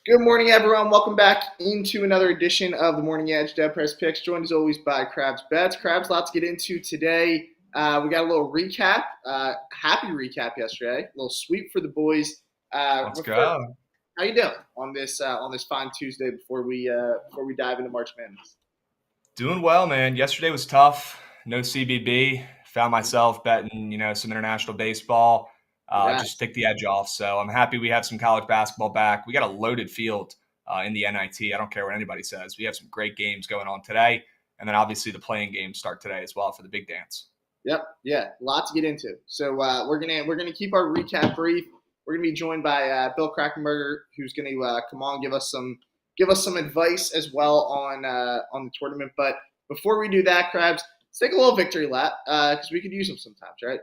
Good morning, everyone. Welcome back into another edition of the Morning Edge DeadPresPicks, joined as always by Krabs Bets. Krabs, lots to get into today. We got a little recap, happy recap yesterday, a little sweep for the boys. Let's go. How you doing on this fine Tuesday before we dive into March Madness? Doing well, man. Yesterday was tough. No CBB. Found myself betting, some international baseball. Just take the edge off. So I'm happy we have some college basketball back. We got a loaded field in the NIT. I don't care what anybody says. We have some great games going on today, and then obviously the playing games start today as well for the big dance. Yep, yeah, lots to get into. So we're gonna keep our recap brief. We're gonna be joined by Bill Krackomberger, who's gonna come on give us some advice as well on the tournament. But before we do that, Krabs, let's take a little victory lap because we could use them sometimes, right?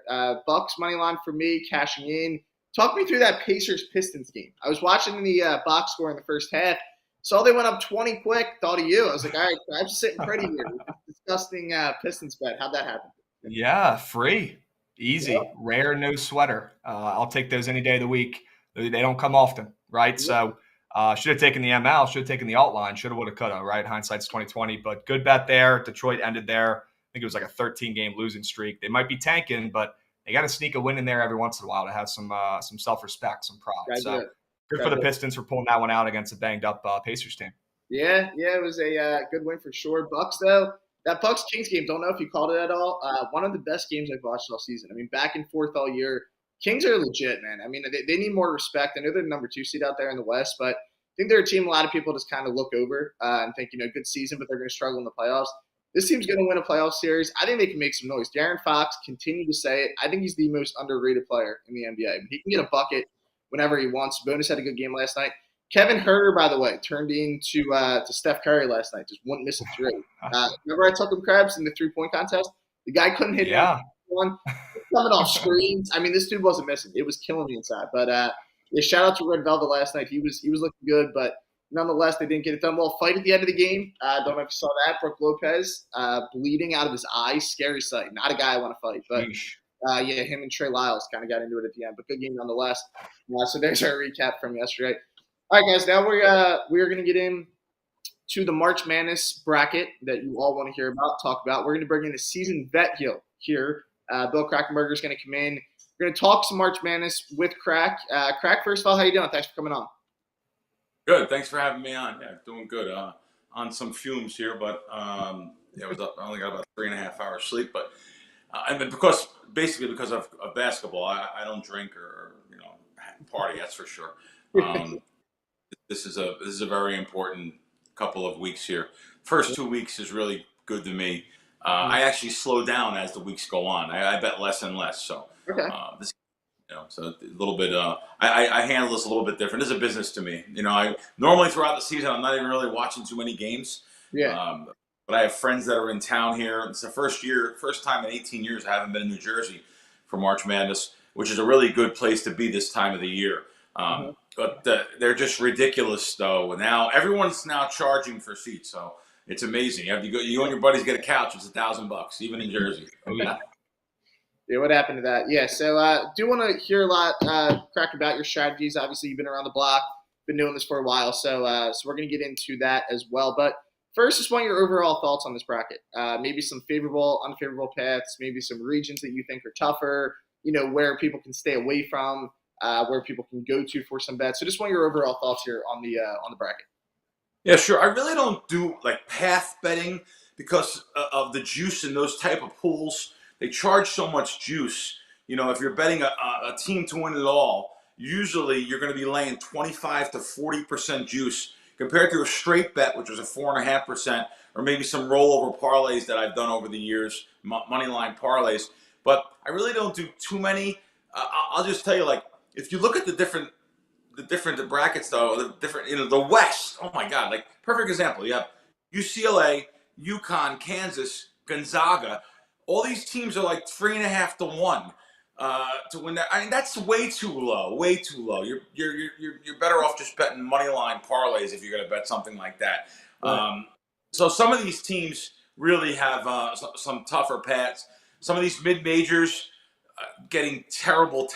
Bucks money line for me, cashing in. Talk me through that Pacers-Pistons game. I was watching the box score in the first half. Saw they went up 20 quick. Thought of you. I was like, all right, Krabs sitting pretty here. Disgusting Pistons bet. How'd that happen? Yeah, free. Easy. Yep. Rare, no sweater. I'll take those any day of the week. They don't come often, right? Yep. So should have taken the ML, should have taken the alt line, should have, would have, could have, right? Hindsight's 2020, but good bet there. Detroit ended there. I think it was like a 13-game losing streak. They might be tanking, but they got to sneak a win in there every once in a while to have some self-respect, some pride. So good for the Pistons for pulling that one out against a banged-up Pacers team. Yeah, it was a good win for sure. Bucks, though, that Bucks-Kings game, don't know if you called it at all. One of the best games I've watched all season. I mean, back and forth all year. Kings are legit, man. I mean, they need more respect. I know they're the number 2 seed out there in the West, but I think they're a team a lot of people just kind of look over and think, good season, but they're going to struggle in the playoffs. This team's going to win a playoff series. I think they can make some noise. De'Aaron Fox, continue to say it. I think he's the most underrated player in the NBA. He can get a bucket whenever he wants. Bonus had a good game last night. Kevin Huerter, by the way, turned into to Steph Curry last night. Just wouldn't miss a three. Remember I took him Krabs in the 3-point contest? The guy couldn't hit one. Coming off screens. I mean, this dude wasn't missing. It was killing me inside. But shout out to Red Velvet last night. He was looking good, but nonetheless, they didn't get it done. Well, fight at the end of the game. Don't know if you saw that. Brooke Lopez bleeding out of his eye. Scary sight. Not a guy I want to fight. But him and Trey Lyles kind of got into it at the end. But good game nonetheless. So there's our recap from yesterday. All right, guys. Now we are going to get in to the March Madness bracket that you all want to hear about, talk about. We're going to bring in a seasoned vet here. Bill Krackomberger is going to come in. We're going to talk some March Madness with Crack. Crack, first of all, how you doing? Thanks for coming on. Good. Thanks for having me on. Yeah, doing good. On some fumes here, but I was up. I only got about 3.5 hours sleep, but and because of basketball, I don't drink or party. That's for sure. This is a very important couple of weeks here. First 2 weeks is really good to me. I actually slow down as the weeks go on. I bet less and less. So so a little bit. I handle this a little bit different. This is a business to me. I normally throughout the season I'm not even really watching too many games. Yeah. But I have friends that are in town here. It's the first time in 18 years I haven't been in New Jersey for March Madness, which is a really good place to be this time of the year. But they're just ridiculous though. Now everyone's now charging for seats, so it's amazing. You and your buddies get a couch. It's $1,000, even in Jersey. Oh yeah. Yeah, what happened to that? Yeah, so do want to hear a lot, Crack, about your strategies. Obviously, you've been around the block, been doing this for a while, so we're going to get into that as well. But first, just want your overall thoughts on this bracket. Maybe some favorable, unfavorable paths, maybe some regions that you think are tougher, where people can stay away from, where people can go to for some bets. So just want your overall thoughts here on the bracket. Yeah, sure. I really don't do like path betting because of the juice in those type of pools. They charge so much juice. If you're betting a team to win it all, usually you're going to be laying 25 to 40% juice compared to a straight bet, which was a 4.5%, or maybe some rollover parlays that I've done over the years, money line parlays. But I really don't do too many. I'll just tell you, like, if you look at the different brackets, though, the West. Oh my God! Like perfect example. You have UCLA, UConn, Kansas, Gonzaga. All these teams are like 3.5 to 1 to win that. I mean, that's way too low. Way too low. You're better off just betting money line parlays if you're going to bet something like that. Right. So some of these teams really have some tougher paths. Some of these mid majors getting terrible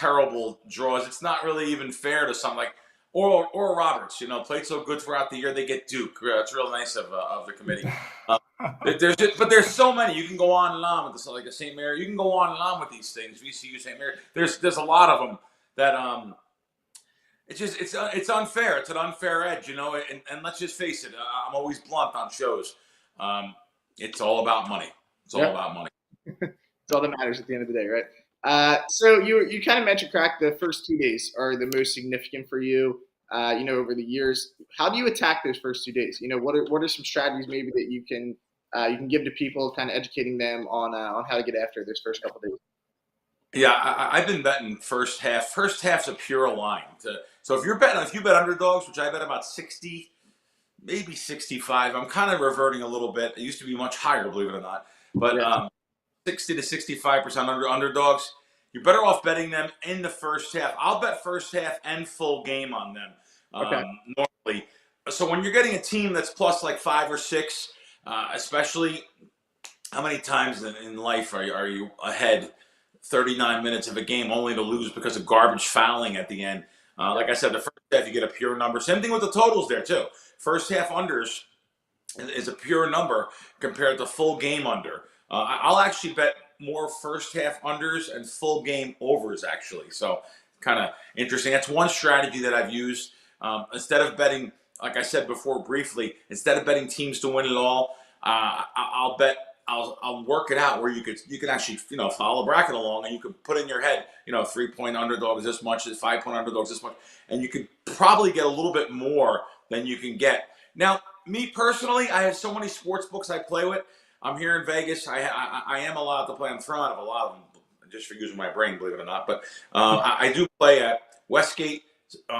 draws. It's not really even fair to some. Like or Roberts. Played so good throughout the year. They get Duke. It's real nice of the committee. There's so many. You can go on and on with this, like the St. Mary. You can go on and on with these things. VCU, St. Mary. There's a lot of them that it's unfair. It's an unfair edge, And let's just face it. I'm always blunt on shows. It's all about money. It's all about money. It's all that matters at the end of the day, right? So you kind of mentioned, Crack, the first 2 days are the most significant for you. Over the years, how do you attack those first 2 days? What are some strategies maybe that you can give to people, kind of educating them on how to get after this first couple of days? Yeah, I've been betting first half. First half's a pure line. So if you bet underdogs, which I bet about 60, maybe 65, I'm kind of reverting a little bit. It used to be much higher, believe it or not. But 60 to 65% underdogs, you're better off betting them in the first half. I'll bet first half and full game on them normally. So when you're getting a team that's plus like 5 or 6, especially, how many times in life are you ahead 39 minutes of a game only to lose because of garbage fouling at the end? Like I said, the first half you get a pure number. Same thing with the totals there too. First half unders is a pure number compared to full game under. I'll actually bet more first half unders and full game overs, actually. So kind of interesting. That's one strategy that I've used. Instead of betting, like I said before briefly, instead of betting teams to win it all, I'll work it out where you can actually follow a bracket along, and you could put in your head 3-point underdogs this much, 5-point underdogs this much, and you could probably get a little bit more than you can get. Now, me personally, I have so many sports books I play with. I'm here in Vegas. I am allowed to play. I'm thrown out of a lot of them just for using my brain, believe it or not. But I do play at Westgate,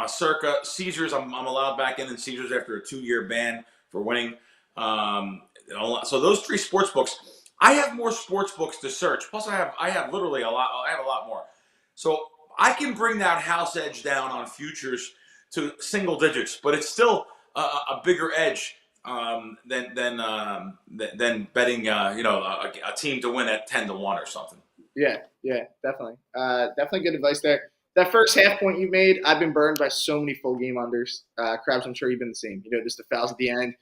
Circa, Caesars. I'm allowed back in Caesars after a 2-year ban for winning. So those 3 sports books. I have more sports books to search. Plus, I have literally a lot. I have a lot more. So I can bring that house edge down on futures to single digits, but it's still a bigger edge than betting a team to win at 10-1 or something. Yeah, definitely. Definitely good advice there. That first half point you made, I've been burned by so many full game unders. Krabs, I'm sure you've been the same. Just the fouls at the end.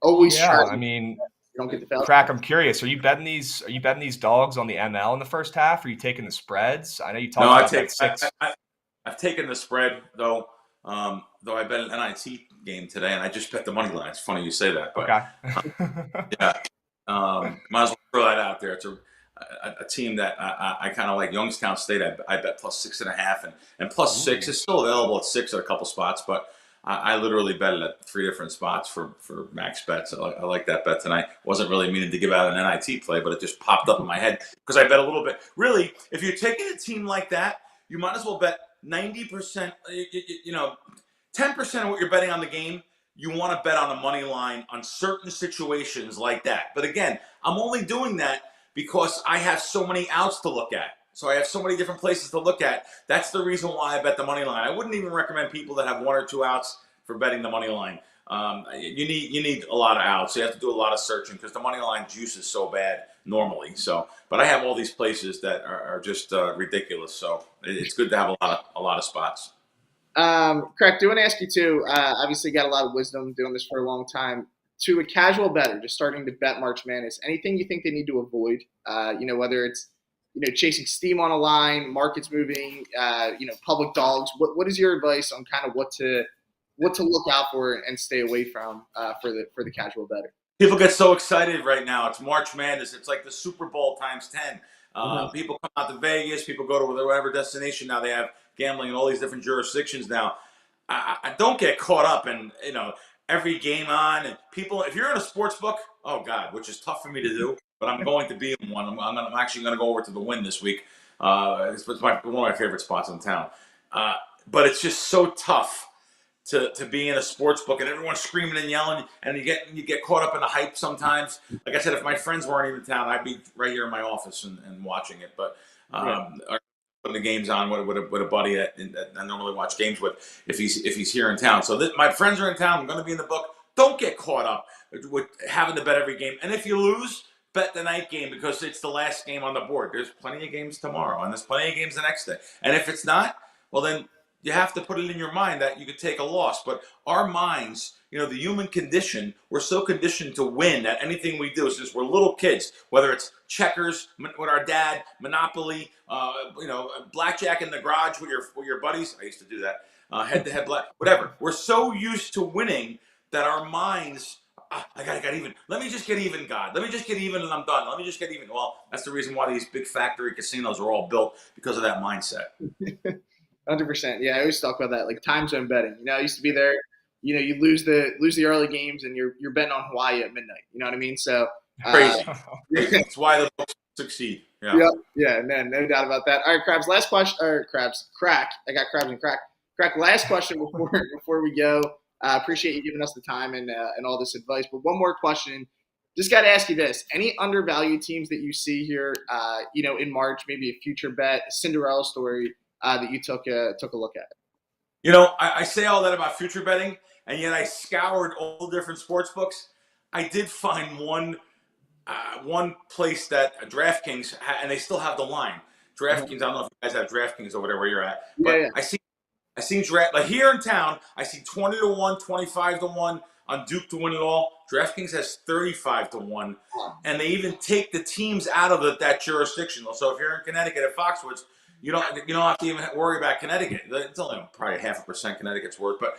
Always I mean, you don't get the fouls. Crack, I'm curious. Are you betting these dogs on the ML in the first half? Are you taking the spreads? I know you talked about 6. I've taken the spread though. Though I bet an NIT game today, and I just bet the money line. It's funny you say that, but might as well throw that out there. It's a team that I kind of like. Youngstown State, I bet plus 6.5, and plus 6 is still available at 6 at a couple spots, but I literally bet it at 3 different spots for max bets. I like that bet tonight. Wasn't really meaning to give out an NIT play, but it just popped up in my head because I bet a little bit. Really, if you're taking a team like that, you might as well bet 90%, 10% of what you're betting on the game, you want to bet on the money line on certain situations like that. But again, I'm only doing that because I have so many outs to look at. So I have so many different places to look at. That's the reason why I bet the money line. I wouldn't even recommend people that have 1 or 2 outs for betting the money line. You need a lot of outs. You have to do a lot of searching because the money line juice is so bad normally. But I have all these places that are just ridiculous. So it's good to have a lot of spots. Crack, do want to ask you too. Obviously, got a lot of wisdom doing this for a long time. To a casual bettor, just starting to bet March Madness, anything you think they need to avoid? Whether it's chasing steam on a line, markets moving, public dogs. What is your advice on kind of what to look out for and stay away from for the casual bettor? People get so excited right now. It's March Madness. It's like the Super Bowl times 10. People come out to Vegas. People go to whatever destination now. They have gambling in all these different jurisdictions now. I don't get caught up in every game on and people. If you're in a sports book, oh God, which is tough for me to do, but I'm going to be in one. I'm actually going to go over to the Wynn this week. It's one of my favorite spots in town. But it's just so tough to be in a sports book and everyone's screaming and yelling, and you get caught up in the hype sometimes. Like I said, if my friends weren't even in town, I'd be right here in my office and watching it. But putting the games on with a buddy that I normally watch games with if he's here in town. So my friends are in town. I'm going to be in the book. Don't get caught up with having to bet every game. And if you lose, bet the night game because it's the last game on the board. There's plenty of games tomorrow, and there's plenty of games the next day. And if it's not, well then you have to put it in your mind that you could take a loss. But our minds, the human condition, we're so conditioned to win that anything we do, since we're little kids, whether it's checkers with our dad, Monopoly, blackjack in the garage with your buddies. I used to do that. Head-to-head black, whatever. We're so used to winning that our minds, I got even. Let me just get even, God. Let me just get even and I'm done. Let me just get even. Well, that's the reason why these big factory casinos are all built, because of that mindset. 100%. Yeah, I always talk about that, like time zone betting. I used to be there. You lose the early games and you're betting on Hawaii at midnight. You know what I mean? So crazy. That's why the books succeed. Yeah. Yep. Yeah. No doubt about that. All right, Krabs. Last question. Or Krabs. Crack. I got Krabs and Crack. Crack. Last question before we go. Appreciate you giving us the time and all this advice. But one more question. Just got to ask you this: any undervalued teams that you see here, in March, maybe a future bet, a Cinderella story that you took a look at? I say all that about future betting, and yet I scoured all the different sports books. I did find one place that DraftKings and they still have the line. DraftKings. I don't know if you guys have DraftKings over there where you're at, but yeah. I seen draft like here in town. I see 20-1, 25-1 on Duke to win it all. DraftKings has 35-1, and they even take the teams out of that jurisdiction. So if you're in Connecticut at Foxwoods, you don't have to even worry about Connecticut. It's only probably 0.5% Connecticut's worth, but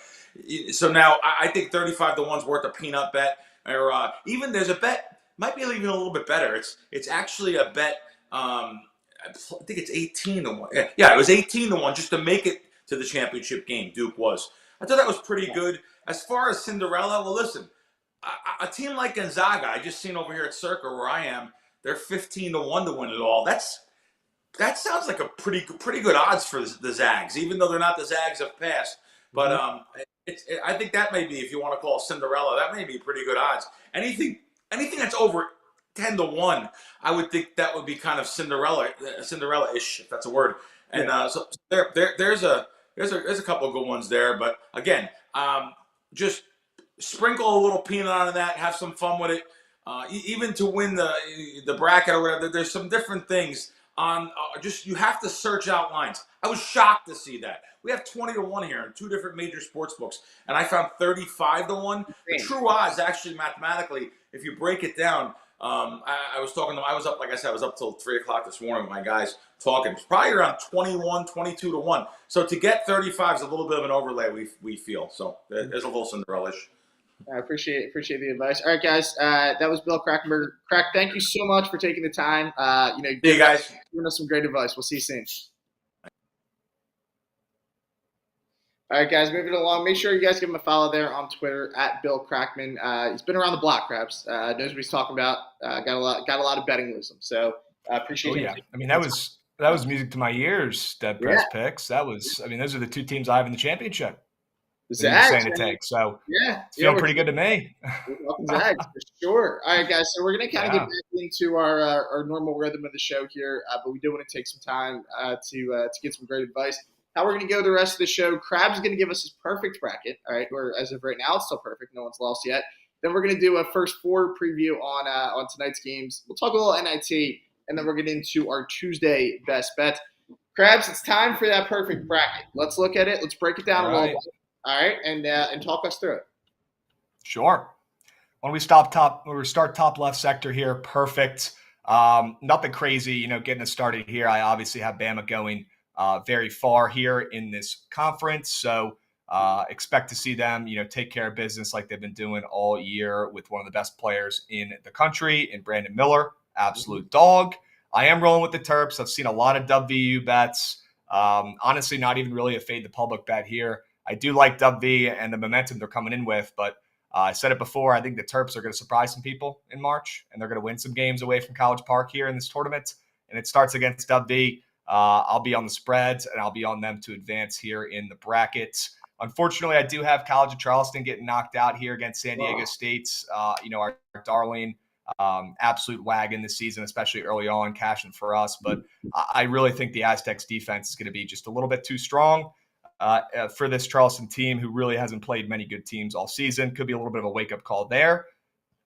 so now I think 35-1's worth a peanut bet, or even there's a bet might be even a little bit better. It's actually a bet. I think it's 18-1. Yeah, it was 18-1 just to make it to the championship game. Duke was. I thought that was pretty good. As far as Cinderella, well, listen, a team like Gonzaga, I just seen over here at Circa where I am, they're 15-1 to win it all. That sounds like a pretty good odds for the Zags, even though they're not the Zags of past. But I think that may be, if you want to call Cinderella, that may be pretty good odds. Anything that's over 10-1, I would think that would be kind of Cinderella-ish, if that's a word. And so there's a couple of good ones there. But again, just sprinkle a little peanut on that, have some fun with it. Even to win the bracket or whatever, there's some different things on. You have to search out lines. I was shocked to see that. We have 20-1 here in two different major sports books, and I found 35-1. The true odds, actually, mathematically, if you break it down, I was talking to them. I was up, like I said, I was up till 3 o'clock this morning with my guys talking. It's probably around 21, 22-1. So to get 35 is a little bit of an overlay, we feel. So there's a little Cinderella-ish. I appreciate the advice. All right, guys. That was Bill Krackomberger. Crack, thank you so much for taking the time. Hey, guys. Giving us some great advice. We'll see you soon. All right, guys, moving along. Make sure you guys give him a follow there on Twitter at Bill Krackman. He's been around the block, Krabs. Knows what he's talking about. Got a lot of betting wisdom. So appreciate it. Yeah, I mean that was music to my ears. DeadPresPicks. That was. I mean, those are the two teams I have in the championship. Zags, to take. So yeah, feeling pretty good to me. Zags for sure. All right, guys. So we're gonna kind of get back into our normal rhythm of the show here, but we do want to take some time to get some great advice. How we're going to go the rest of the show, Krabs is going to give us his perfect bracket, all right, or as of right now, it's still perfect. No one's lost yet. Then we're going to do a first four preview on tonight's games. We'll talk a little NIT, and then we're getting into our Tuesday best bet. Krabs, it's time for that perfect bracket. Let's look at it. Let's break it down a little bit, all right, and talk us through it. Sure. Why don't we start top left sector here? Perfect. Nothing crazy, getting us started here. I obviously have Bama going very far here in this conference. So expect to see them, take care of business like they've been doing all year with one of the best players in the country in Brandon Miller. Absolute dog. I am rolling with the Terps. I've seen a lot of WVU bets. Honestly, not even really a fade the public bet here. I do like WV and the momentum they're coming in with, but I said it before, I think the Terps are going to surprise some people in March, and they're going to win some games away from College Park here in this tournament. And it starts against WV. I'll be on the spreads, and I'll be on them to advance here in the brackets. Unfortunately, I do have College of Charleston getting knocked out here against San Diego State's, our darling absolute wagon this season, especially early on, cashing for us. But I really think the Aztecs defense is going to be just a little bit too strong for this Charleston team, who really hasn't played many good teams all season. Could be a little bit of a wake-up call there.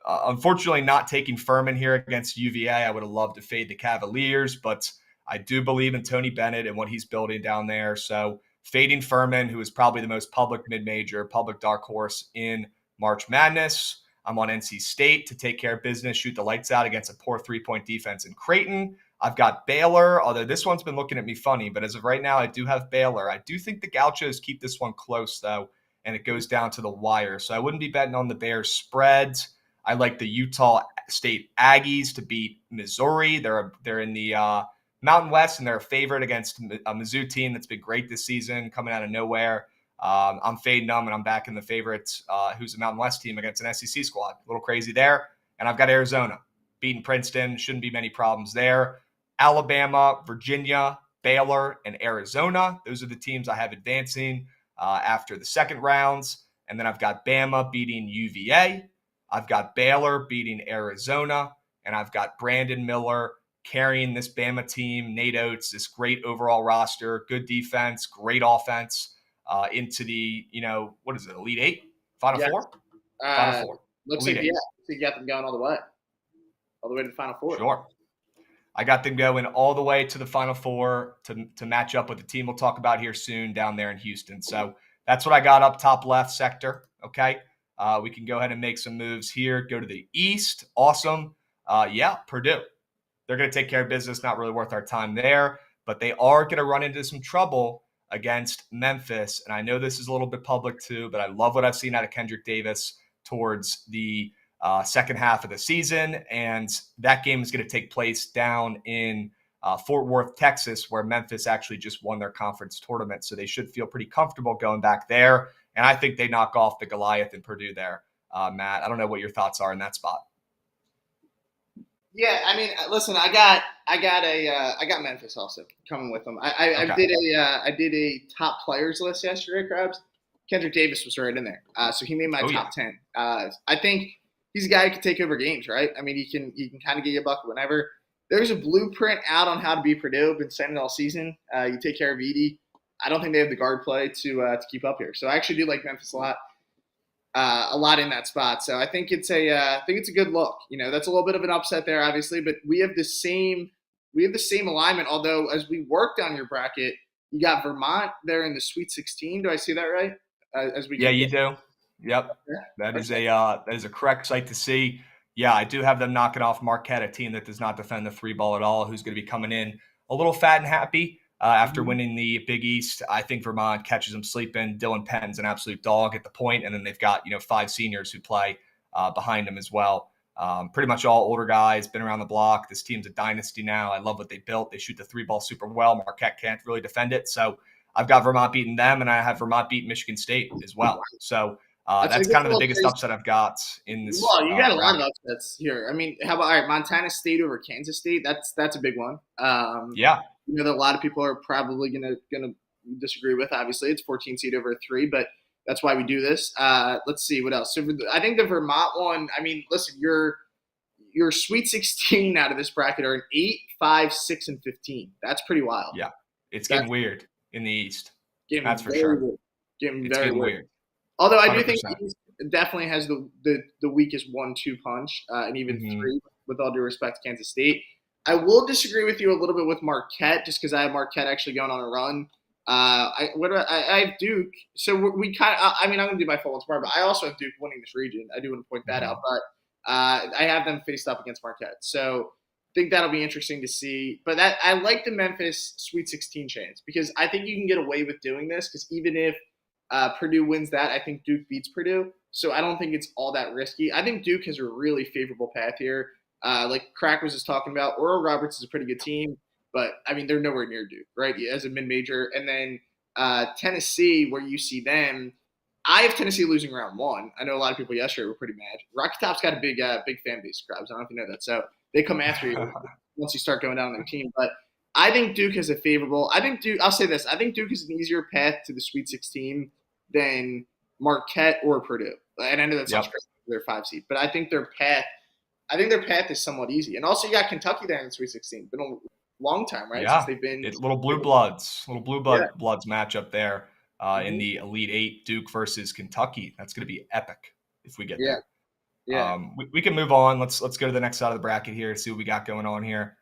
Unfortunately, not taking Furman here against UVA. I would have loved to fade the Cavaliers, but I do believe in Tony Bennett and what he's building down there. So fading Furman, who is probably the most public mid-major, public dark horse in March Madness. I'm on NC State to take care of business, shoot the lights out against a poor 3-point defense in Creighton. I've got Baylor, although this one's been looking at me funny, but as of right now, I do have Baylor. I do think the Gauchos keep this one close, though, and it goes down to the wire. So I wouldn't be betting on the Bears spreads. I like the Utah State Aggies to beat Missouri. They're in the Mountain West, and they're a favorite against a Mizzou team that's been great this season, coming out of nowhere. I'm fading them, and I'm back in the favorites, who's a Mountain West team against an SEC squad. A little crazy there. And I've got Arizona beating Princeton. Shouldn't be many problems there. Alabama, Virginia, Baylor, and Arizona. Those are the teams I have advancing after the second rounds. And then I've got Bama beating UVA. I've got Baylor beating Arizona. And I've got Brandon Miller carrying this Bama team, Nate Oates, this great overall roster, good defense, great offense, into the, what is it, Elite Eight? Final Four? Final Four. Looks like, you got them going all the way to the Final Four. Sure. I got them going all the way to the Final Four to match up with the team we'll talk about here soon down there in Houston. So that's what I got up top left sector, okay? We can go ahead and make some moves here. Go to the East. Awesome. Purdue. They're going to take care of business. Not really worth our time there, but they are going to run into some trouble against Memphis. And I know this is a little bit public too, but I love what I've seen out of Kendrick Davis towards the second half of the season. And that game is going to take place down in Fort Worth, Texas, where Memphis actually just won their conference tournament. So they should feel pretty comfortable going back there. And I think they knock off the Goliath in Purdue there. Matt, I don't know what your thoughts are in that spot. Yeah, I mean, listen, I got Memphis also coming with them. I did a top players list yesterday, Krabs. Kendrick Davis was right in there, so he made my top 10. I think he's a guy who can take over games, right? I mean, he can kind of get you a bucket whenever. There's a blueprint out on how to beat Purdue. Been saying it all season. You take care of Edey. I don't think they have the guard play to keep up here. So I actually do like Memphis a lot in that spot. So I think it's a good look. That's a little bit of an upset there, obviously, but we have the same alignment. Although as we worked on your bracket, you got Vermont there in the Sweet 16. Do I see that right? You do. Yep. Yeah. That is a correct sight to see. Yeah, I do have them knocking off Marquette, a team that does not defend the three ball at all, who's going to be coming in a little fat and happy after winning the Big East. I think Vermont catches them sleeping. Dylan Penton's an absolute dog at the point, and then they've got 5 seniors who play behind them as well. Pretty much all older guys, been around the block. This team's a dynasty now. I love what they built. They shoot the three ball super well. Marquette can't really defend it, so I've got Vermont beating them, and I have Vermont beating Michigan State as well. So that's kind of the biggest upset I've got in this. Well, you got a lot of upsets here. I mean, how about Montana State over Kansas State? That's a big one. Yeah. That a lot of people are probably gonna disagree with. Obviously, it's 14 seed over 3, but that's why we do this. Let's see what else. So I think the Vermont one. I mean, listen, your Sweet 16 out of this bracket are an 8, 5, 6, and 15. That's pretty wild. Yeah, it's getting weird in the East. That's for sure. Weird. It's getting weird. Although I do think the East definitely has the weakest 1-2 punch, and even 3. With all due respect to Kansas State. I will disagree with you a little bit with Marquette, just because I have Marquette actually going on a run. I have Duke, so we kind of. I mean, I'm going to do my full tomorrow, but I also have Duke winning this region. I do want to point that out, but I have them faced up against Marquette, so I think that'll be interesting to see. But I like the Memphis Sweet 16 chance because I think you can get away with doing this because even if Purdue wins that, I think Duke beats Purdue, so I don't think it's all that risky. I think Duke has a really favorable path here. Like Crack was just talking about, Oral Roberts is a pretty good team, but I mean they're nowhere near Duke, right? As a mid-major, and then Tennessee, where you see them, I have Tennessee losing round 1. I know a lot of people yesterday were pretty mad. Rocky Top's got a big fan base, Krabs. I don't know if you know that, so they come after you once you start going down their team. But I think Duke has a favorable. I'll say this: I think Duke has an easier path to the Sweet 16 than Marquette or Purdue. And I know that sounds crazy; they're 5 seed, but I think their path is somewhat easy. And also, you got Kentucky there in the Sweet 16. Been a long time, right? Yeah. Since they've been little blue bloods matchup there in the Elite 8, Duke versus Kentucky. That's going to be epic if we get there. Yeah. We can move on. Let's go to the next side of the bracket here. See what we got going on here.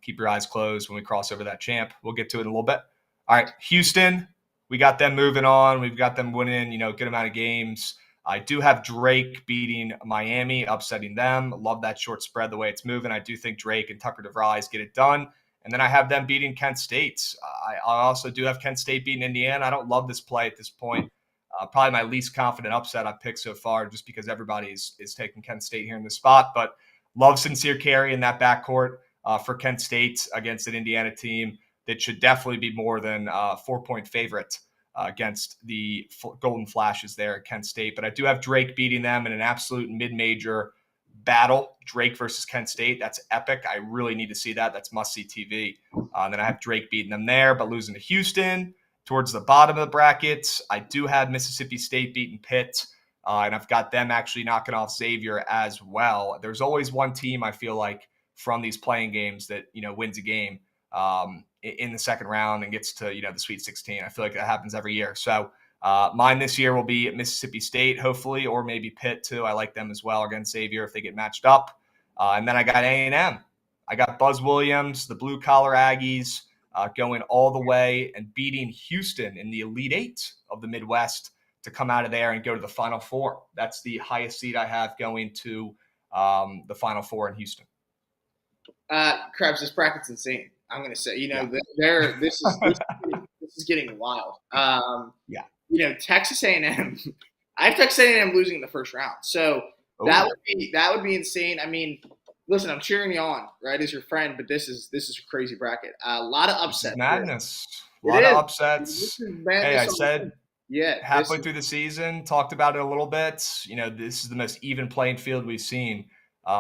Keep your eyes closed when we cross over that champ. We'll get to it in a little bit. All right, Houston we got them moving on. We've got them winning, a good amount of games. I do have Drake beating Miami, upsetting them. Love that short spread the way it's moving. I do think Drake and Tucker DeVries get it done. And then I have them beating Kent State. I also do have Kent State beating Indiana. I don't love this play at this point. Probably my least confident upset I've picked so far, just because everybody is taking Kent State here in the spot. But love Sincere Carry in that backcourt for Kent State against an Indiana team that should definitely be more than a 4-point favorite against the Golden Flashes there at Kent State. But I do have Drake beating them in an absolute mid-major battle. Drake versus Kent State. That's epic. I really need to see that. That's must-see TV. Then I have Drake beating them there, but losing to Houston towards the bottom of the bracket. I do have Mississippi State beating Pitt, and I've got them actually knocking off Xavier as well. There's always one team, I feel like, from these playing games that, wins a game in the second round and gets to, the Sweet 16. I feel like that happens every year. So mine this year will be at Mississippi State, hopefully, or maybe Pitt too. I like them as well against Xavier if they get matched up. And then I got A&M. I got Buzz Williams, the blue-collar Aggies, going all the way and beating Houston in the Elite Eight of the Midwest to come out of there and go to the Final Four. That's the highest seed I have going to the Final Four in Houston. Krabs, this bracket's insane. I'm going to say, this is getting wild. Texas A&M. I have Texas A&M losing in the first round, so that would be insane. I mean, listen, I'm cheering you on, right, as your friend, but this is a crazy bracket. A lot of upsets. Madness. A lot of upsets. Hey, I said halfway through the season, talked about it a little bit. This is the most even playing field we've seen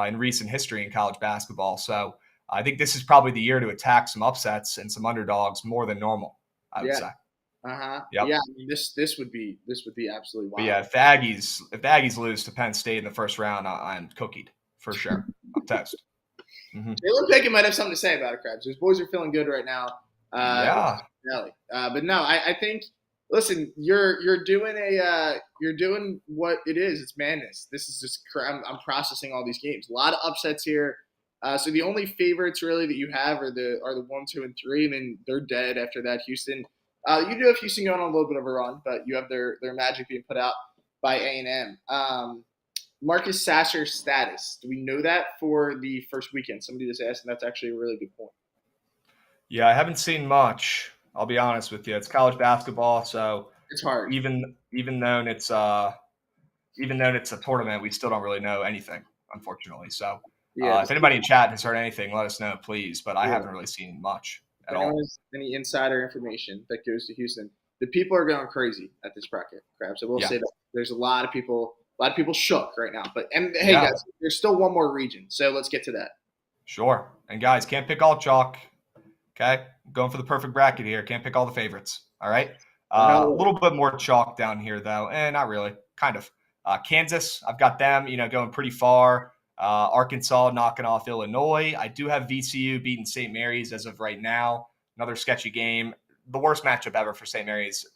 in recent history in college basketball. So I think this is probably the year to attack some upsets and some underdogs more than normal, I would say. Yep. Yeah, I mean, this would be absolutely wild. But yeah, if the Aggies lose to Penn State in the first round, I'm cookied for sure. I'm toast. Mm-hmm. Jalen Pickett might have something to say about it, Krabs. Those boys are feeling good right now. But no, I think. Listen, you're doing what it is. It's madness. This is just I'm processing all these games. A lot of upsets here. So the only favorites really that you have are the 1, 2, and 3, and then they're dead after that. Houston. You do have Houston going on a little bit of a run, but you have their magic being put out by A&M. Marcus Sasser's status. Do we know that for the first weekend? Somebody just asked, and that's actually a really good point. Yeah, I haven't seen much. I'll be honest with you. It's college basketball, so it's hard. Even though it's a tournament, we still don't really know anything, unfortunately. So if anybody in chat has heard anything, let us know, please. But I haven't really seen much at all. Any insider information that goes to Houston, the people are going crazy at this bracket, Krabs. I will say that there's a lot of people shook right now. But hey, guys, there's still one more region, so let's get to that. Sure. And guys, can't pick all chalk. Okay, I'm going for the perfect bracket here. Can't pick all the favorites. All right. A little bit more chalk down here, though. Not really. Kind of. Kansas, I've got them, going pretty far. Arkansas knocking off Illinois. I do have VCU beating St. Mary's as of right now. Another sketchy game. The worst matchup ever for St. Mary's,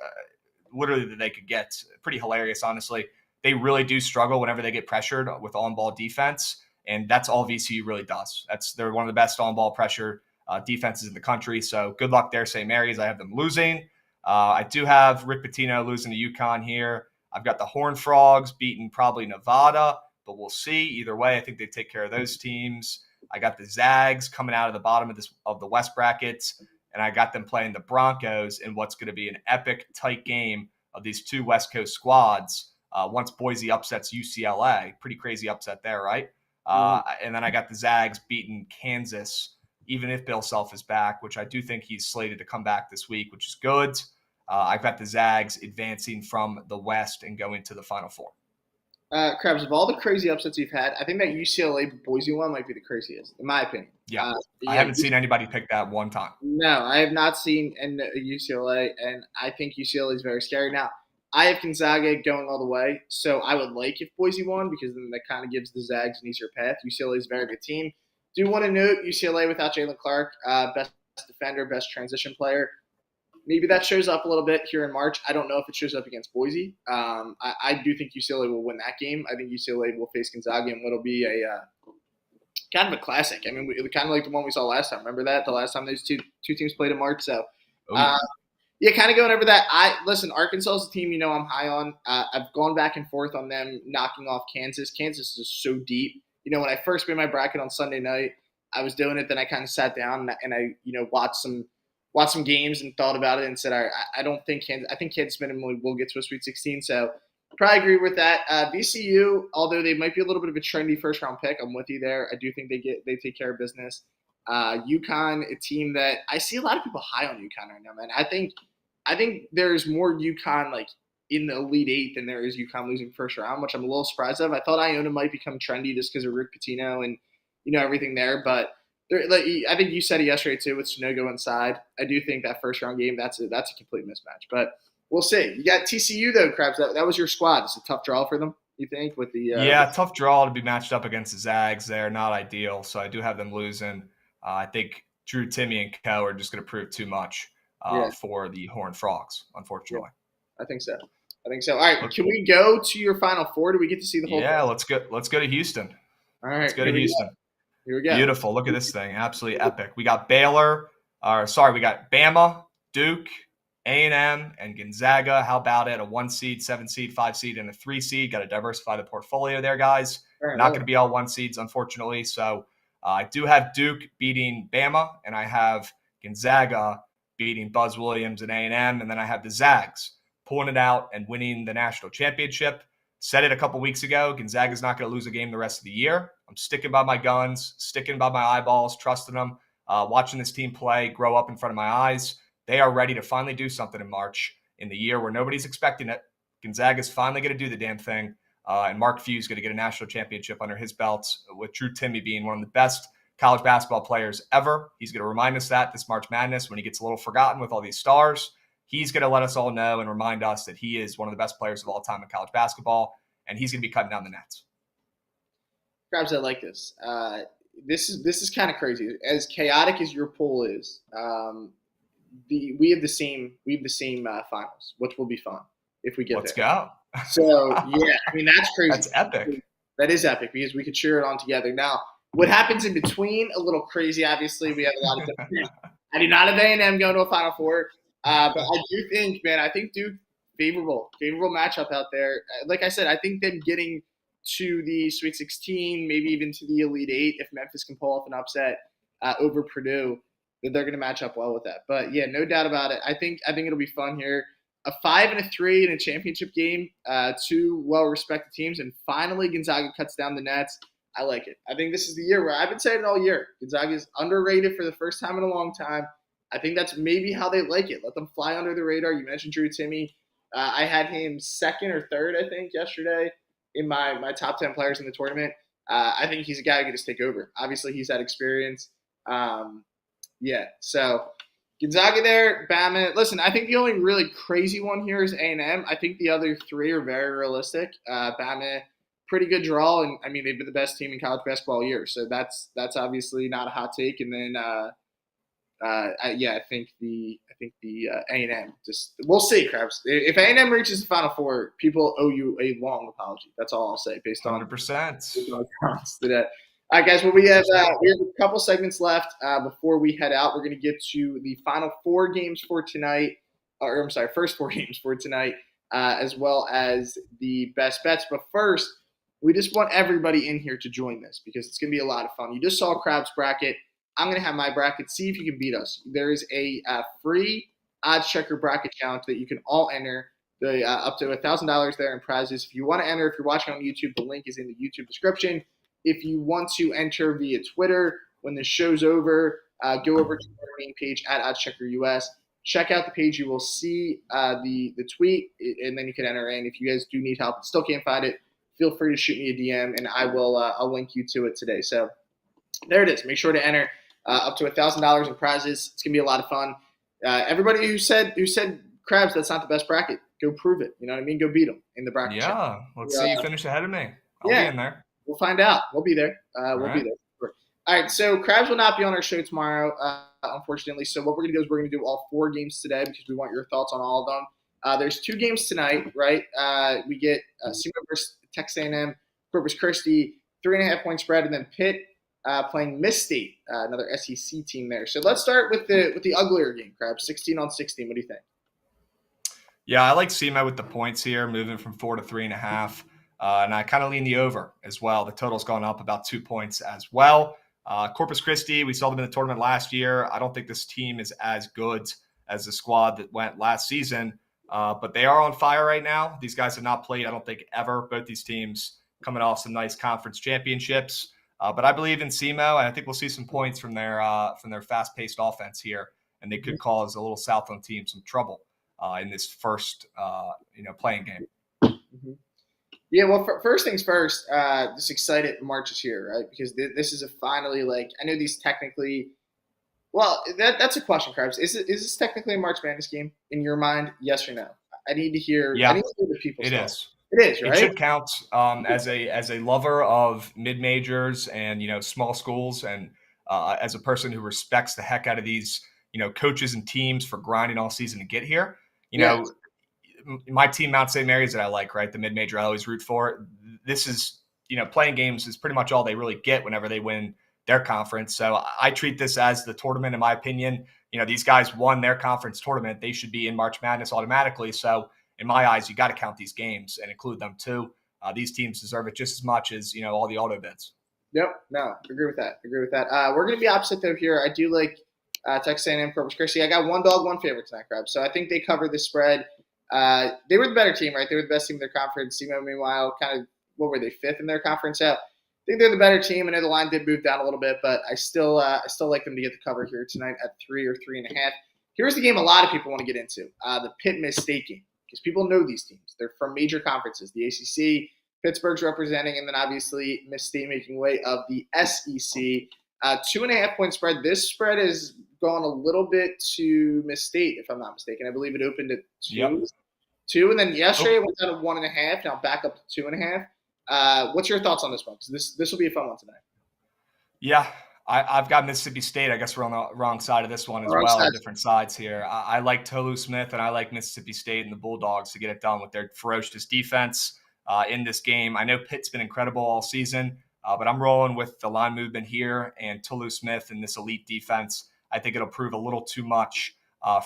literally that they could get. Pretty hilarious, honestly. They really do struggle whenever they get pressured with on-ball defense, and that's all VCU really does. They're one of the best on-ball pressure defenses in the country. So good luck there, St. Mary's. I have them losing. I do have Rick Pitino losing to UConn here. I've got the Horned Frogs beating probably Nevada, but we'll see. Either way, I think they take care of those teams. I got the Zags coming out of the bottom of the West brackets, and I got them playing the Broncos in what's going to be an epic, tight game of these two West Coast squads. Once Boise upsets UCLA, pretty crazy upset there, right? And then I got the Zags beating Kansas, even if Bill Self is back, which I do think he's slated to come back this week, which is good. I've got the Zags advancing from the West and going to the Final Four. Krabs, of all the crazy upsets you've had, I think that UCLA-Boise one might be the craziest, in my opinion. Yeah, I haven't seen anybody pick that one time. No, I have not seen UCLA, and I think UCLA is very scary. Now, I have Gonzaga going all the way, so I would like if Boise won because then that kind of gives the Zags an easier path. UCLA is a very good team. Do want to note UCLA without Jalen Clark, best defender, best transition player. Maybe that shows up a little bit here in March. I don't know if it shows up against Boise. I do think UCLA will win that game. I think UCLA will face Gonzaga, and it'll be a kind of a classic. I mean, kind of like the one we saw last time. Remember that? The last time those two teams played in March. So, Yeah, kind of going over that. Listen, Arkansas is a team I'm high on. I've gone back and forth on them knocking off Kansas. Kansas is so deep. When I first made my bracket on Sunday night, I was doing it. Then I kind of sat down and I watched some games and thought about it and said, I don't think Kansas. I think Kansas minimally will get to a Sweet 16. So probably agree with that. VCU, although they might be a little bit of a trendy first round pick, I'm with you there. I do think they take care of business. UConn, a team that I see a lot of people high on UConn right now, man. I think there's more UConn like in the Elite Eight than there is UConn losing first round, which I'm a little surprised of. I thought Iona might become trendy just because of Rick Pitino and everything there, but I think you said it yesterday too with Sunogo inside. I do think that first round game that's a complete mismatch, but we'll see. You got TCU though, Krabs. That was your squad. It's a tough draw for them, you think? With the tough draw to be matched up against the Zags. They're not ideal, so I do have them losing. I think Drew, Timmy, and Co are just going to prove too much for the Horned Frogs, unfortunately. Yeah, I think so. All right, can we go to your Final Four? Do we get to see the whole? Yeah, let's go to Houston. All right, let's go to Houston. Here we go. Beautiful. Look at this thing. Absolutely epic. We got we got Bama, Duke, A&M, and Gonzaga. How about it? A 1 seed, 7 seed, 5 seed, and a 3 seed. Got to diversify the portfolio there, guys. Not going to be all 1 seeds, unfortunately. So I do have Duke beating Bama, and I have Gonzaga beating Buzz Williams and A&M, and then I have the Zags pulling it out and winning the national championship. Said it a couple weeks ago, Gonzaga's not going to lose a game the rest of the year. I'm sticking by my guns, sticking by my eyeballs, trusting them, watching this team play, grow up in front of my eyes. They are ready to finally do something in March in the year where nobody's expecting it. Gonzaga's finally going to do the damn thing, and Mark Few's going to get a national championship under his belts, with Drew Timmy being one of the best college basketball players ever. He's going to remind us that this March Madness, when he gets a little forgotten with all these stars, he's going to let us all know and remind us that he is one of the best players of all time in college basketball, and he's going to be cutting down the nets. Krabs, I like this. This is kind of crazy. As chaotic as your poll is, we have the same finals, which will be fun if we get Let's there. Go. So yeah, I mean that's crazy. That's epic. That is epic because we could cheer it on together. Now, what happens in between? A little crazy. Obviously, we have a lot of different. I do not have A&M going to a Final Four, but I do think, man, I think Duke favorable matchup out there. Like I said, I think them getting to the Sweet 16, maybe even to the Elite Eight, if Memphis can pull off an upset over Purdue, that they're going to match up well with that. But yeah, no doubt about it. I think it'll be fun here. A 5 and a 3 in a championship game, two well-respected teams, and finally Gonzaga cuts down the nets. I like it. I think this is the year where I've been saying it all year. Gonzaga is underrated for the first time in a long time. I think that's maybe how they like it. Let them fly under the radar. You mentioned Drew Timmy. I had him second or third, I think, yesterday in my top 10 players in the tournament. I think he's a guy who can just take over. Obviously, he's had experience. So Gonzaga there, Bama. Listen, I think the only really crazy one here is A&M. I think the other three are very realistic. Bama, pretty good draw, and I mean they've been the best team in college basketball all year, so that's obviously not a hot take. And then I think the A&M. Just we'll see, Krabs. If A&M reaches the Final Four, people owe you a long apology. That's all I'll say based on 100%. Today. All right, guys. Well, we have a couple segments left before we head out. We're going to get to the final 4 games for tonight, first 4 games for tonight, as well as the best bets. But first, we just want everybody in here to join this because it's going to be a lot of fun. You just saw Krabs' bracket. I'm going to have my bracket. See if you can beat us. There is a free OddsChecker bracket challenge that you can all enter. Up to $1,000 there in prizes. If you want to enter, if you're watching on YouTube, the link is in the YouTube description. If you want to enter via Twitter, when the show's over, go over to our main page at OddsCheckerUS. Check out the page. You will see the tweet, and then you can enter in. If you guys do need help and still can't find it, feel free to shoot me a DM, and I will I'll link you to it today. So there it is. Make sure to enter up to $1,000 in prizes. It's gonna be a lot of fun. Everybody who said Krabs, that's not the best bracket, go prove it. You know what I mean? Go beat them in the bracket. Yeah, let's see you finish ahead of me. I'll be in there. We'll find out. We'll be there. We'll be there. All right, so Krabs will not be on our show tomorrow, unfortunately. So what we're going to do is we're going to do all 4 games today because we want your thoughts on all of them. There's 2 games tonight, right? We get SEMO versus Texas A&M, Corpus Christi, 3.5-point spread, and then Pitt playing Miss State, another SEC team there. So let's start with the uglier game, Krabs, 16-16. What do you think? Yeah, I like SEMO with the points here, moving from 4 to 3.5. And I kind of lean the over as well. The total's gone up about 2 points as well. Corpus Christi, we saw them in the tournament last year. I don't think this team is as good as the squad that went last season, but they are on fire right now. These guys have not played, I don't think, ever. Both these teams coming off some nice conference championships. But I believe in SEMO, and I think we'll see some points from their fast-paced offense here, and they could cause a little Southland team some trouble in this first playing game. Mm-hmm. Yeah, well, first things first, just excited March is here, right? Because this is finally, like, I know these technically, well, that's a question, Krabs. Is this technically a March Madness game in your mind? Yes or no? I need to hear. Yeah, I need to hear the people's it thoughts. is. It is, right? It should count as a lover of mid majors and small schools, and as a person who respects the heck out of these coaches and teams for grinding all season to get here. My team, Mount St. Mary's, that I like, right? The mid-major I always root for. This is, playing games is pretty much all they really get whenever they win their conference. So I treat this as the tournament, in my opinion. These guys won their conference tournament. They should be in March Madness automatically. So in my eyes, you got to count these games and include them too. These teams deserve it just as much as, all the auto bids. Yep. No, agree with that. We're going to be opposite though here. I do like Texas A&M, Corpus Christi. I got one dog, one favorite tonight, Krabs. So I think they cover the spread. They were the better team, right? They were the best team in their conference. SEMO, meanwhile, kind of, what were they, fifth in their conference? So I think they're the better team. I know the line did move down a little bit, but I still like them to get the cover here tonight at 3 or 3.5. Here's the game a lot of people want to get into, the Pitt-Miss State game, because people know these teams. They're from major conferences, the ACC, Pittsburgh's representing, and then obviously Miss State making way of the SEC. 2.5 point spread. This spread has gone a little bit to Miss State, if I'm not mistaken. I believe it opened at 2. Yep. 2, and then yesterday it went down to 1.5. Now back up to 2.5. What's your thoughts on this one? Because this will be a fun one tonight. Yeah, I've got Mississippi State. I guess we're on the wrong side of this one as well. Different sides here. I like Tolu Smith, and I like Mississippi State and the Bulldogs to get it done with their ferocious defense in this game. I know Pitt's been incredible all season, but I'm rolling with the line movement here and Tolu Smith and this elite defense. I think it'll prove a little too much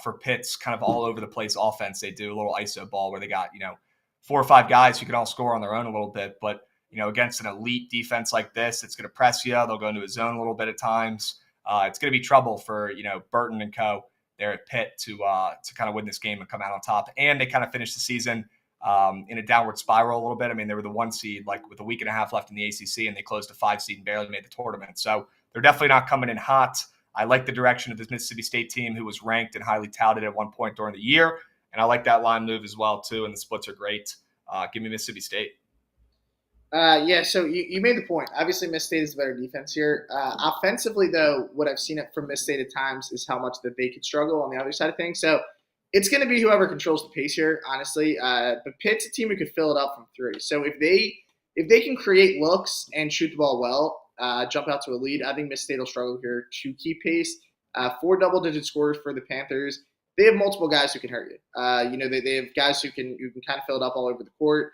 for Pitt's kind of all over the place offense. They do a little ISO ball where they got, 4 or 5 guys who can all score on their own a little bit. But, against an elite defense like this, it's going to press you. They'll go into a zone a little bit at times. It's going to be trouble for, Burton and co. there at Pitt to kind of win this game and come out on top. And they kind of finished the season in a downward spiral a little bit. I mean, they were the 1 seed, like with a week and a half left in the ACC, and they closed a 5 seed and barely made the tournament. So they're definitely not coming in hot. I like the direction of this Mississippi State team, who was ranked and highly touted at one point during the year. And I like that line move as well, too. And the splits are great. Give me Mississippi State. Yeah, so you made the point. Obviously, Miss State is the better defense here. Offensively, though, what I've seen from Miss State at times is how much that they could struggle on the other side of things. So it's going to be whoever controls the pace here, honestly. But Pitt's a team who could fill it up from 3. So if they can create looks and shoot the ball well, jump out to a lead, I think Miss State will struggle here to keep pace. 4 double-digit scores for the Panthers. They have multiple guys who can hurt you. They have guys who can kind of fill it up all over the court.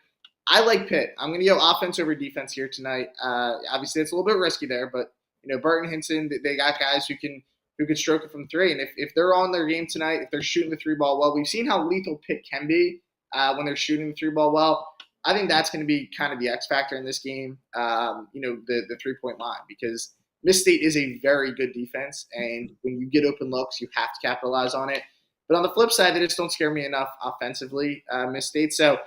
I like Pitt. I'm going to go offense over defense here tonight. Obviously, it's a little bit risky there, but Burton, Hinson, they got guys who can stroke it from 3. And if they're on their game tonight, if they're shooting the 3 ball well, we've seen how lethal Pitt can be when they're shooting the 3 ball well. I think that's going to be kind of the X factor in this game. The 3-point line, because Miss State is a very good defense, and when you get open looks, you have to capitalize on it. But on the flip side, they just don't scare me enough offensively, Miss State. So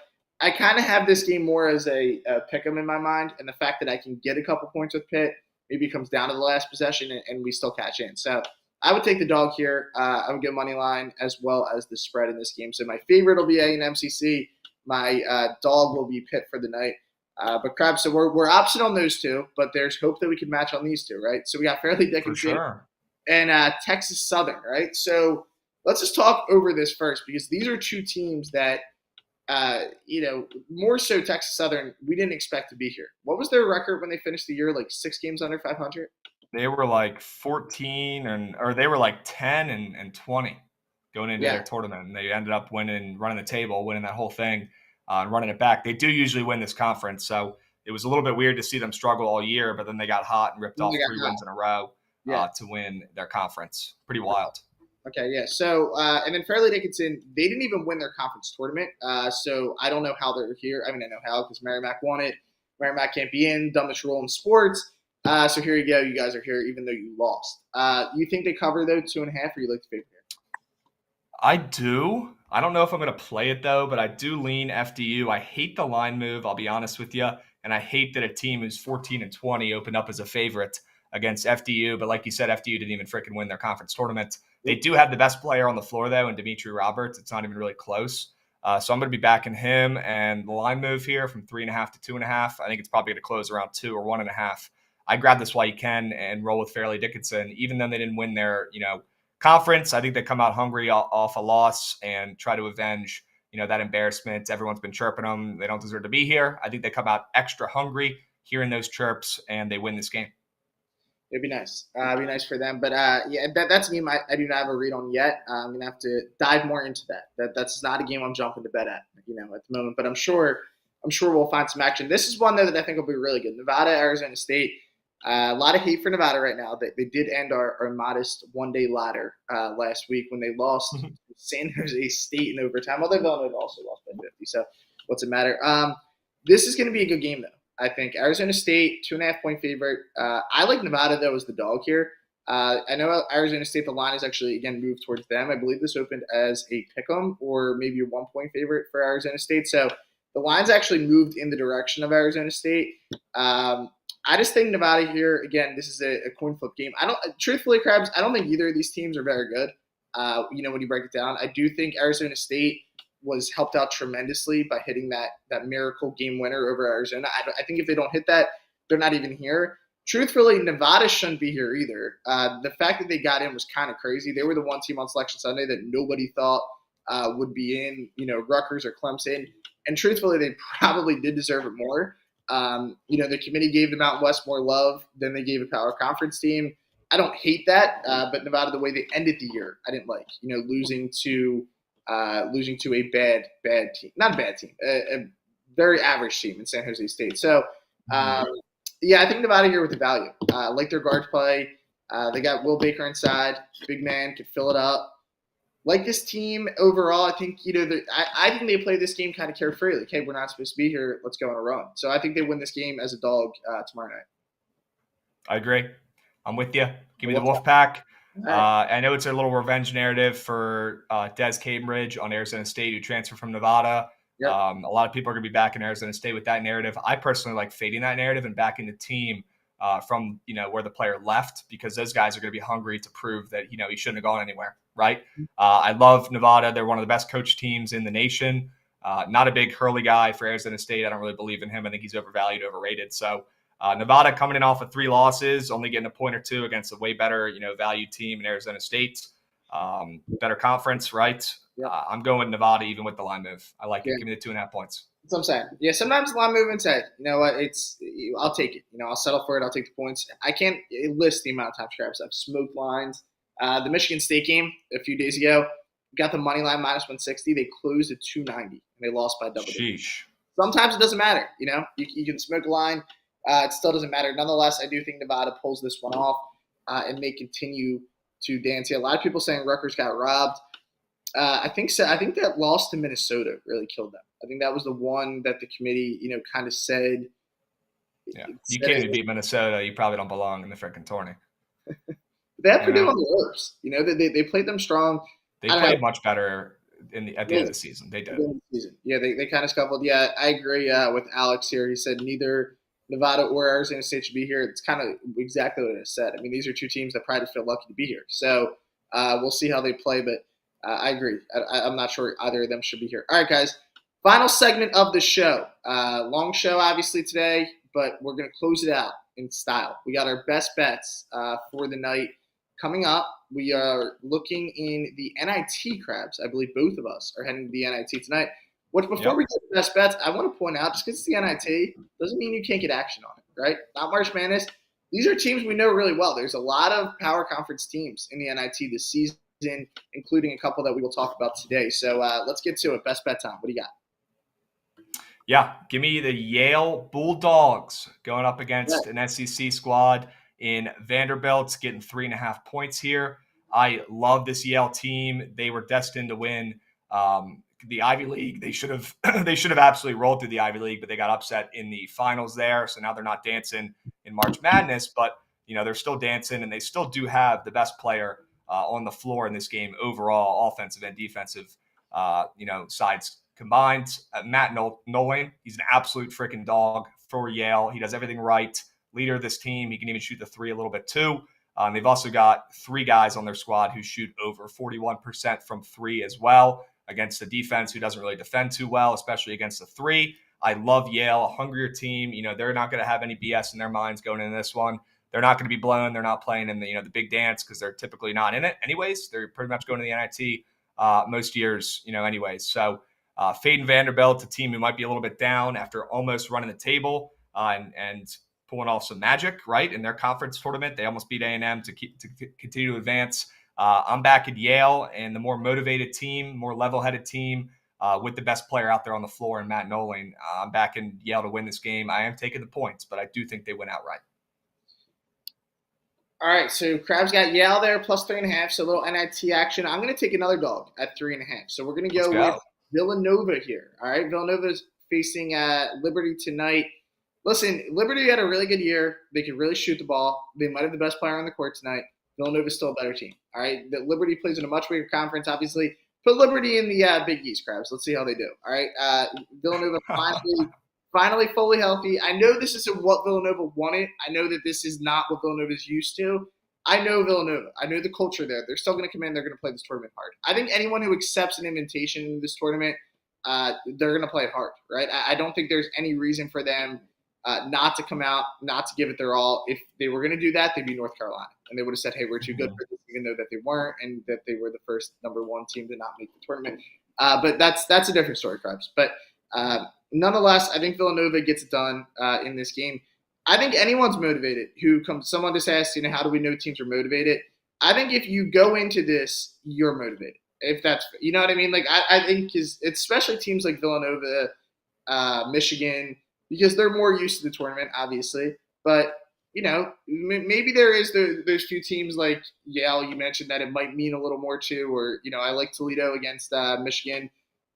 I kind of have this game more as a pick 'em in my mind, and the fact that I can get a couple points with Pitt maybe comes down to the last possession, and we still catch in. So I would take the dog here. I would get money line as well as the spread in this game. So my favorite will be A&M-CC. My dog will be Pitt for the night. But Krabs, so we're opposite on those 2, but there's hope that we can match on these 2, right? So we got Fairleigh Dickinson sure. and Texas Southern, right? So let's just talk over this first, because these are 2 teams that more so Texas Southern, we didn't expect to be here. What was their record when they finished the year? Like 6 games under 500? They were like 14 or they were like 10 and 20 going into their tournament. And they ended up running the table, winning that whole thing and running it back. They do usually win this conference. So it was a little bit weird to see them struggle all year, but then they got hot and ripped off 3 wins in a row to win their conference. Pretty wild. Okay, yeah. So, and then Fairleigh Dickinson, they didn't even win their conference tournament. So I don't know how they're here. I mean, I know how because Merrimack won it. Merrimack can't be in. Dumbest rule in sports. So here you go. You guys are here even though you lost. You think they cover, though, 2.5, or you like the favorite here? I do. I don't know if I'm going to play it, though, but I do lean FDU. I hate the line move, I'll be honest with you. And I hate that a team who's 14-20 opened up as a favorite against FDU. But like you said, FDU didn't even freaking win their conference tournament. They do have the best player on the floor, though, in Dimitri Roberts. It's not even really close. So I'm going to be backing him. And the line move here from 3.5 to 2.5, I think it's probably going to close around 2 or 1.5. I grab this while you can and roll with Fairleigh Dickinson, even though they didn't win their, conference. I think they come out hungry off a loss and try to avenge, that embarrassment. Everyone's been chirping them. They don't deserve to be here. I think they come out extra hungry, hearing those chirps, and they win this game. It'd be nice. It'd be nice for them. But yeah, that's a game I do not have a read on yet. I'm gonna have to dive more into that. That's not a game I'm jumping to bet at, at the moment. But I'm sure we'll find some action. This is one though that I think will be really good. Nevada, Arizona State. A lot of hate for Nevada right now. They did end our modest one-day ladder last week when they lost to San Jose State in overtime. Although Villanova also lost by 50, so what's it matter? This is going to be a good game, though. I think Arizona State, 2.5-point favorite. I like Nevada, though, as the dog here. I know Arizona State, the line is actually, again, moved towards them. I believe this opened as a pick'em or maybe a 1-point favorite for Arizona State. So the line's actually moved in the direction of Arizona State. I just think Nevada here, again, this is a coin flip game. Truthfully, Krabs, I don't think either of these teams are very good. When you break it down, I do think Arizona State was helped out tremendously by hitting that miracle game winner over Arizona. I think if they don't hit that, they're not even here. Truthfully, Nevada shouldn't be here either. The fact that they got in was kind of crazy. They were the one team on Selection Sunday that nobody thought would be in, Rutgers or Clemson. And truthfully, they probably did deserve it more. The committee gave the Mountain West more love than they gave a power conference team. I don't hate that, but Nevada, the way they ended the year, I didn't like. Losing to a bad team, not a bad team, a very average team in San Jose State. So, I think Nevada here with the value. Like their guard play. They got Will Baker inside, big man, could fill it up. Like this team overall, I think I think they play this game kind of carefree. Like, hey, we're not supposed to be here. Let's go on a run. So I think they win this game as a dog tomorrow night. I agree. I'm with you. Give me the Wolfpack. I know it's a little revenge narrative for Des Cambridge on Arizona State, who transferred from Nevada. Yep. A lot of people are going to be back in Arizona State with that narrative. I personally like fading that narrative and backing the team from where the player left, because those guys are going to be hungry to prove that he shouldn't have gone anywhere. Right. I love Nevada. They're one of the best coach teams in the nation. Not a big Hurley guy for Arizona State. I don't really believe in him. I think he's overvalued, overrated. So Nevada coming in off of 3 losses, only getting a point or 2 against a way better, value team in Arizona State. Better conference, right? Yep. I'm going with Nevada even with the line move. I like it. Give me the 2.5 points. That's what I'm saying. Yeah, sometimes the line movements, hey, you know what? I'll take it. I'll settle for it. I'll take the points. I can't list the amount of times Krabs I've smoked lines. The Michigan State game a few days ago, got the money line minus 160. They closed at 290, and they lost by double digits. Sometimes it doesn't matter. You can smoke a line. It still doesn't matter. Nonetheless, I do think Nevada pulls this one off and may continue to dance. A lot of people saying Rutgers got robbed. I think so. I think that loss to Minnesota really killed them. I think that was the one that the committee, kind of said. Yeah, you can't even beat Minnesota. You probably don't belong in the freaking tourney. They have Purdue on the ropes. They played them strong. They played much better at the end of the season. They did. Yeah, they kind of scuffled. Yeah, I agree with Alex here. He said neither Nevada or Arizona State should be here. It's kind of exactly what I said. I mean, these are two teams that probably feel lucky to be here. So we'll see how they play, but I agree. I'm not sure either of them should be here. All right, guys. Final segment of the show. Long show, obviously, today, but we're going to close it out in style. We got our best bets for the night coming up. We are looking in the NIT, Krabs. I believe both of us are heading to the NIT tonight. Before we get to the best bets, I want to point out, just because it's the NIT doesn't mean you can't get action on it, right? Not March Madness. These are teams we know really well. There's a lot of power conference teams in the NIT this season, including a couple that we will talk about today. So let's get to it. Best bet time. What do you got? Yeah, give me the Yale Bulldogs going up against an SEC squad in Vanderbilt, getting 3.5 points here. I love this Yale team. They were destined to win the Ivy League. They should have absolutely rolled through the Ivy League, but they got upset in the finals there. So now they're not dancing in March Madness, but they're still dancing, and they still do have the best player on the floor in this game overall, offensive and defensive, sides combined. Matt Nolan, he's an absolute freaking dog for Yale. He does everything right. Leader of this team. He can even shoot the three a little bit too. They've also got 3 guys on their squad who shoot over 41% from 3 as well, against a defense who doesn't really defend too well, especially against the 3. I love Yale, a hungrier team. They're not going to have any BS in their minds going into this one. They're not going to be blown. They're not playing in the big dance because they're typically not in it anyways. They're pretty much going to the NIT most years, anyways. So Faden Vanderbilt, a team who might be a little bit down after almost running the table and pulling off some magic, right, in their conference tournament. They almost beat A&M to continue to advance. I'm back at Yale, and the more motivated team, more level-headed team with the best player out there on the floor in Matt Nolan. I'm back in Yale to win this game. I am taking the points, but I do think they win outright. All right, so Krabs got Yale there, plus 3.5, so a little NIT action. I'm going to take another dog at 3.5. So we're going to go with Villanova here. All right, Villanova's facing Liberty tonight. Listen, Liberty had a really good year. They could really shoot the ball. They might have the best player on the court tonight. Villanova's still a better team. All right, the Liberty plays in a much bigger conference, obviously. Put Liberty in the Big East, Krabs. Let's see how they do. All right, Villanova finally fully healthy. I know this isn't what Villanova wanted. I know that this is not what Villanova's used to. I know Villanova. I know the culture there. They're still going to come in. They're going to play this tournament hard. I think anyone who accepts an invitation in this tournament, they're going to play it hard, right? I don't think there's any reason for them not to come out, not to give it their all. If they were going to do that, they'd be North Carolina. And they would have said, hey, we're too good for this, even though that they weren't, and that they were the first #1 team to not make the tournament. But that's a different story, Krabs. But nonetheless, I think Villanova gets it done in this game. I think anyone's motivated who comes. Someone just asked, how do we know teams are motivated? I think if you go into this, you're motivated. If that's, you know what I mean? Like, I think it's especially teams like Villanova, Michigan, because they're more used to the tournament, obviously. But, maybe there's few teams like Yale, you mentioned, that it might mean a little more to, or, I like Toledo against Michigan.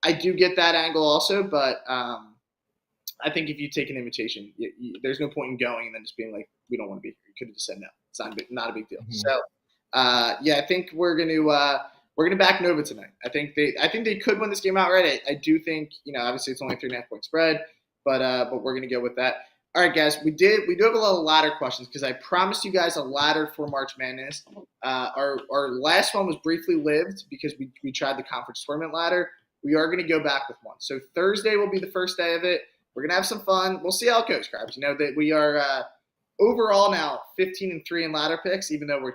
I do get that angle also, but I think if you take an invitation, there's no point in going and then just being like, we don't want to be here. You could have just said no. It's not a big deal. Mm-hmm. So, I think we're gonna back Nova tonight. I think they could win this game outright. I do think, obviously it's only a 3.5 point spread, but we're gonna go with that. All right, guys, we do have a little ladder questions because I promised you guys a ladder for March Madness. Our last one was briefly lived because we tried the conference tournament ladder. We are going to go back with one. So Thursday will be the first day of it. We're going to have some fun. We'll see how it goes, Krabs. That we are overall now 15-3 in ladder picks, even though we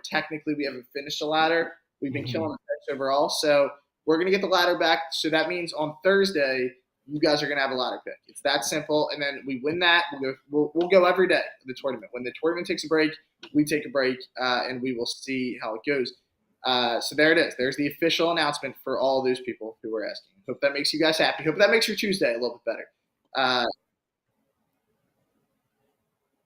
haven't finished the ladder. We've been killing the picks overall. So we're going to get the ladder back. So that means on Thursday, you guys are going to have a ladder pick. It's that simple. And then we win that. We'll go every day of the tournament. When the tournament takes a break, we take a break, and we will see how it goes. So there it is. There's the official announcement for all those people who were asking. Hope that makes you guys happy. Hope that makes your Tuesday a little bit better.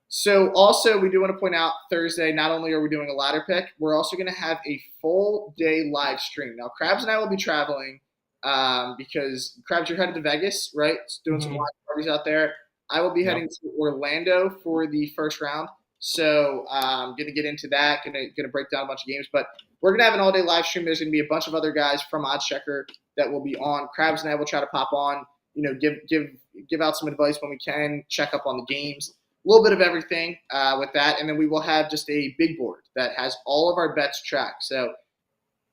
So also we do want to point out Thursday, not only are we doing a ladder pick, we're also going to have a full day live stream. Now, Krabs and I will be traveling because, Krabs, you're headed to Vegas, right? Doing some live parties out there. I will be heading to Orlando for the first round. So I'm going to get into that, going to break down a bunch of games. But we're going to have an all-day live stream. There's going to be a bunch of other guys from OddsChecker that will be on. Krabs and I will try to pop on, give out some advice when we can, check up on the games, a little bit of everything with that. And then we will have just a big board that has all of our bets tracked. So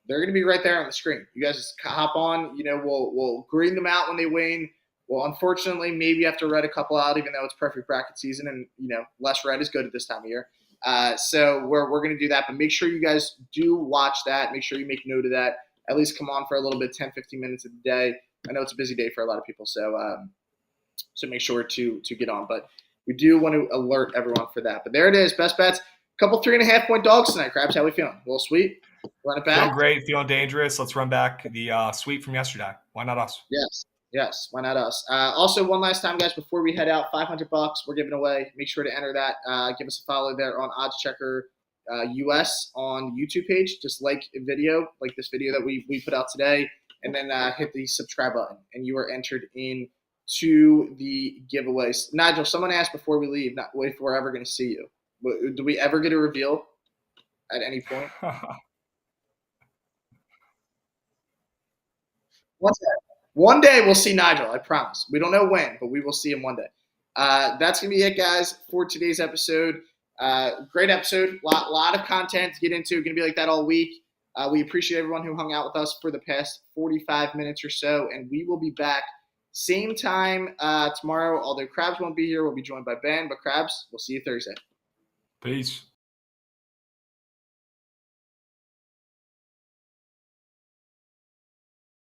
they're going to be right there on the screen. You guys just hop on. We'll green them out when they win. Well, unfortunately, maybe you have to red a couple out, even though it's perfect bracket season, and less red is good at this time of year. So we're going to do that, but make sure you guys do watch that. Make sure you make note of that. At least come on for a little bit, 10, 15 minutes of the day. I know it's a busy day for a lot of people, so make sure to get on. But we do want to alert everyone for that. But there it is, best bets. Couple 3.5 point dogs tonight, Krabs. How we feeling? A little sweet? Run it back? Feeling great, feeling dangerous. Let's run back the sweep from yesterday. Why not us? Yes, why not us? Also, one last time, guys, before we head out, $500 we're giving away. Make sure to enter that. Give us a follow there on OddsChecker US on the YouTube page. Just like a video, like this video that we put out today, and then hit the subscribe button, and you are entered in to the giveaways. Nigel, someone asked before we leave, if we're ever going to see you. Do we ever get a reveal at any point? One day we'll see Nigel, I promise. We don't know when, but we will see him one day. That's going to be it, guys, for today's episode. Great episode. Lot of content to get into. Going to be like that all week. We appreciate everyone who hung out with us for the past 45 minutes or so, and we will be back same time tomorrow. Although Krabs won't be here, we'll be joined by Ben. But Krabs, we'll see you Thursday. Peace.